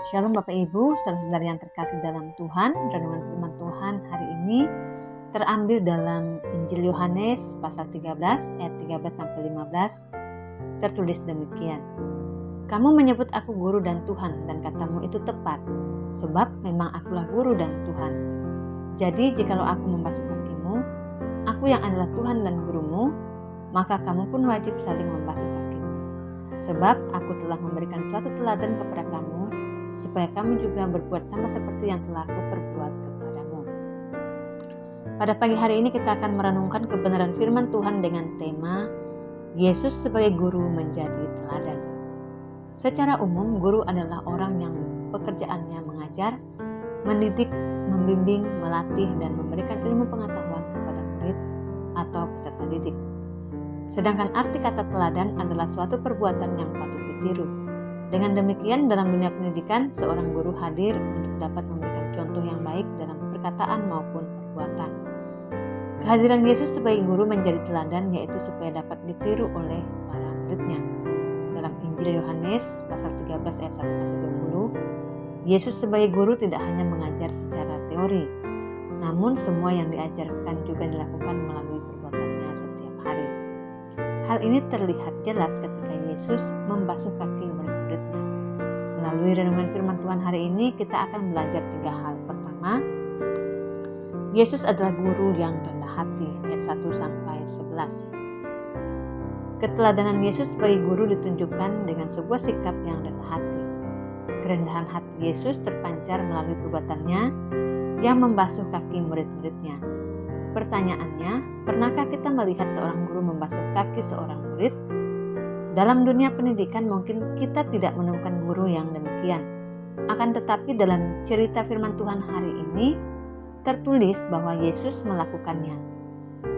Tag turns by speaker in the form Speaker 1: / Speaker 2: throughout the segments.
Speaker 1: Shalom Bapak Ibu, saudara-saudara yang terkasih dalam Tuhan. Renungan firman Tuhan hari ini terambil dalam Injil Yohanes pasal 13 ayat 13-15. Tertulis demikian. Kamu menyebut aku guru dan Tuhan, dan katamu itu tepat, sebab memang akulah guru dan Tuhan. Jadi jikalau aku membasuh kakimu, aku yang adalah Tuhan dan gurumu, maka kamu pun wajib saling membasuh kakimu. Sebab aku telah memberikan suatu teladan kepada kamu, supaya kamu juga berbuat sama seperti yang telah aku perbuat kepadamu. Pada pagi hari ini kita akan merenungkan kebenaran firman Tuhan dengan tema Yesus sebagai guru menjadi teladan. Secara umum, guru adalah orang yang pekerjaannya mengajar, mendidik, membimbing, melatih, dan memberikan ilmu pengetahuan kepada murid atau peserta didik. Sedangkan arti kata teladan adalah suatu perbuatan yang patut ditiru. Dengan demikian, dalam dunia pendidikan, seorang guru hadir untuk dapat memberikan contoh yang baik dalam perkataan maupun perbuatan. Kehadiran Yesus sebagai guru menjadi teladan, yaitu supaya dapat ditiru oleh para muridnya. Dalam Injil Yohanes pasal 13 ayat 1-20, Yesus sebagai guru tidak hanya mengajar secara teori, namun semua yang diajarkan juga dilakukan melalui perbuatannya setiap hari. Hal ini terlihat jelas ketika Yesus membasuh kaki murid-muridnya. Melalui renungan firman Tuhan hari ini kita akan belajar 3 hal. Pertama, Yesus adalah guru yang rendah hati, ayat 1-11. Keteladanan Yesus sebagai guru ditunjukkan dengan sebuah sikap yang rendah hati. Kerendahan hati Yesus terpancar melalui perbuatannya yang membasuh kaki murid-muridnya. Pertanyaannya, pernahkah kita melihat seorang guru membasuh kaki seorang murid? Dalam dunia pendidikan mungkin kita tidak menemukan guru yang demikian. Akan tetapi dalam cerita firman Tuhan hari ini tertulis bahwa Yesus melakukannya.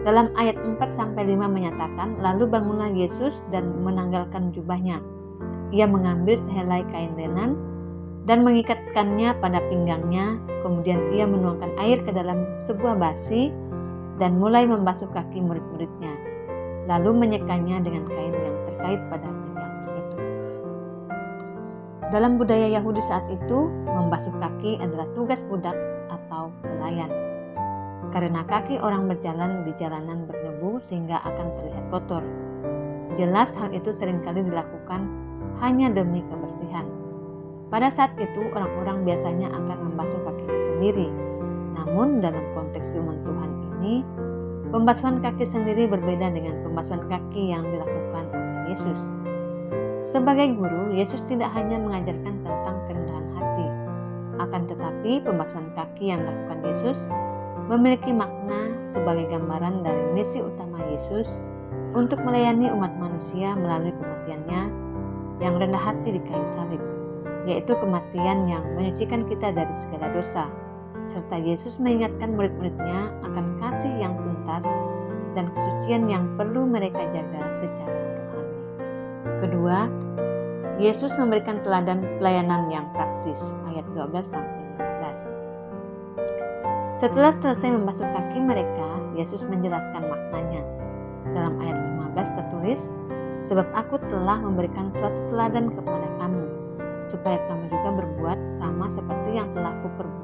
Speaker 1: Dalam ayat 4-5 menyatakan, lalu bangunlah Yesus dan menanggalkan jubahnya. Ia mengambil sehelai kain lenan dan mengikatkannya pada pinggangnya. Kemudian ia menuangkan air ke dalam sebuah basi dan mulai membasuh kaki murid-muridnya, lalu menyekanya dengan kain yang terkait pada pinggangnya itu. Dalam budaya Yahudi saat itu, membasuh kaki adalah tugas budak atau pelayan. Karena kaki orang berjalan di jalanan berdebu sehingga akan terlihat kotor. Jelas hal itu seringkali dilakukan hanya demi kebersihan. Pada saat itu, orang-orang biasanya akan membasuh kakinya sendiri. Namun dalam konteks firman Tuhan ini, pembasuhan kaki sendiri berbeda dengan pembasuhan kaki yang dilakukan oleh Yesus. Sebagai guru, Yesus tidak hanya mengajarkan tentang kerendahan hati, akan tetapi pembasuhan kaki yang dilakukan Yesus memiliki makna sebagai gambaran dari misi utama Yesus untuk melayani umat manusia melalui kematiannya yang rendah hati di kayu salib, yaitu kematian yang menyucikan kita dari segala dosa. Serta Yesus mengingatkan murid-muridnya akan kasih yang tuntas dan kesucian yang perlu mereka jaga secara rohani. Kedua, Yesus memberikan teladan pelayanan yang praktis, ayat 12-15. Setelah selesai membasuh kaki mereka, Yesus menjelaskan maknanya. Dalam ayat 15 tertulis, sebab aku telah memberikan suatu teladan kepada kamu, supaya kamu juga berbuat sama seperti yang telah kuperbuat.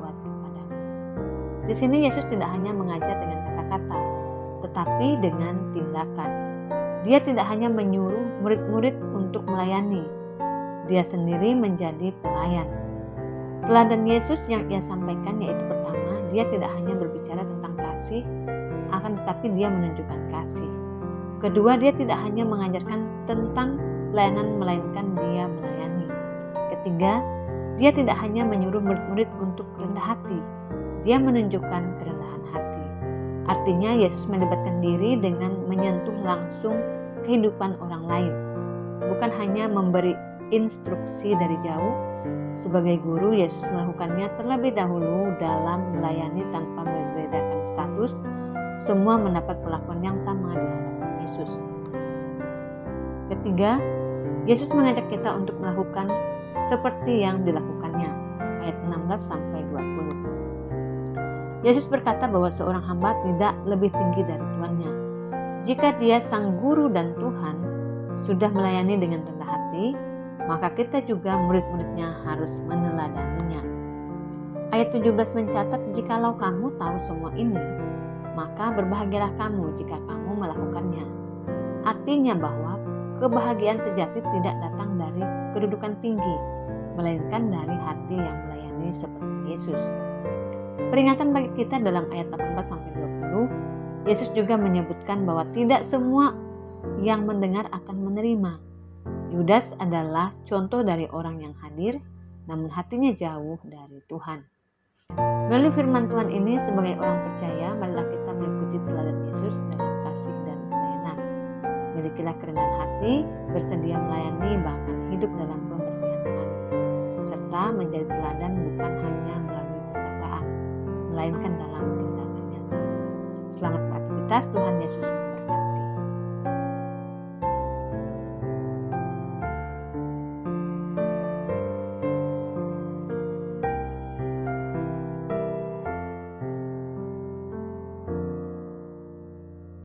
Speaker 1: Di sini Yesus tidak hanya mengajar dengan kata-kata, tetapi dengan tindakan. Dia tidak hanya menyuruh murid-murid untuk melayani, dia sendiri menjadi pelayan. Teladan Yesus yang ia sampaikan yaitu pertama, dia tidak hanya berbicara tentang kasih, akan tetapi dia menunjukkan kasih. Kedua, dia tidak hanya mengajarkan tentang pelayanan, melainkan dia melayani. Ketiga, dia tidak hanya menyuruh murid-murid untuk rendah hati, dia menunjukkan kerendahan hati. Artinya Yesus melibatkan diri dengan menyentuh langsung kehidupan orang lain. Bukan hanya memberi instruksi dari jauh. Sebagai guru, Yesus melakukannya terlebih dahulu dalam melayani tanpa membedakan status. Semua mendapat perlakuan yang sama di hadapan Yesus. Ketiga, Yesus mengajak kita untuk melakukan seperti yang dilakukannya. Ayat 16-20. Yesus berkata bahwa seorang hamba tidak lebih tinggi dari tuannya. Jika dia sang guru dan Tuhan sudah melayani dengan rendah hati, maka kita juga murid-muridnya harus meneladaninya. Ayat 17 mencatat, jikalau kamu tahu semua ini, maka berbahagialah kamu jika kamu melakukannya. Artinya bahwa kebahagiaan sejati tidak datang dari kedudukan tinggi, melainkan dari hati yang melayani seperti Yesus. Peringatan bagi kita dalam ayat 18-20, Yesus juga menyebutkan bahwa tidak semua yang mendengar akan menerima. Yudas adalah contoh dari orang yang hadir, namun hatinya jauh dari Tuhan. Melalui firman Tuhan ini, sebagai orang percaya, marilah kita mengikuti teladan Yesus dalam kasih dan pelayanan. Milikilah kerendahan hati, bersedia melayani, bahkan hidup dalam pembersihan hati, serta menjadi teladan bukan hanya melalui perkataan, melainkan dalam tindakan nyata. Selamat beraktivitas, Tuhan Yesus.